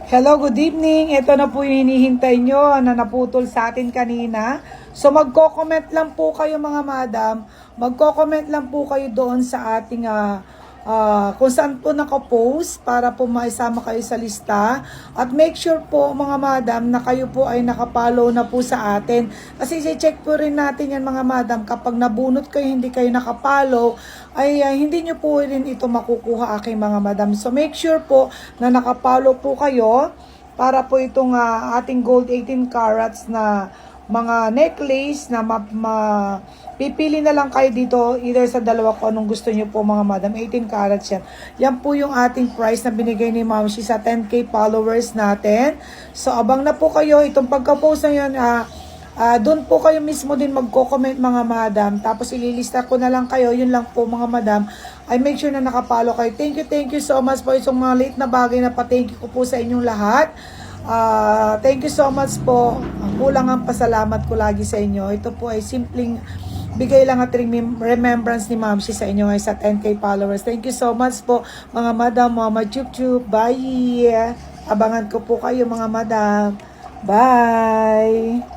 Hello, good evening. Ito na po yung hinihintay nyo na naputol sa atin kanina. So magko-comment lang po kayo mga madam. Magko-comment lang po kayo doon sa ating kung saan po nakapost para po maisama kayo sa lista. At make sure po mga madam na kayo po ay nakapollow na po sa atin. Kasi i-check po rin natin yan mga madam. Kapag nabunot kayo hindi kayo nakapollow, ay hindi nyo po rin ito makukuha aking mga madam. So make sure po na nakapollow po kayo para po itong ating gold 18 carats na mga necklace na pipili na lang kayo dito either sa dalawa ko anong gusto nyo po mga madam. 18 carats yan. Yan po yung ating price na binigay ni Ma'am Shi sa 10k followers natin. So abang na po kayo itong pagka-post na yan. Doon po kayo mismo din magko-comment mga madam. Tapos ililista ko na lang kayo. Yun lang po mga madam. I make sure na nakapalo kayo. Thank you so much po. Itong mga late na bagay na pa-thank you ko po sa inyong lahat. Thank you so much po. Kulang ang pasalamat ko lagi sa inyo. Ito po ay simpleng bigay lang at remembrance ni Ma'am Shi sa inyo ngayon sa 10k followers. Thank you so much po mga madam, mga chup-chup. Bye! Abangan ko po kayo mga madam. Bye!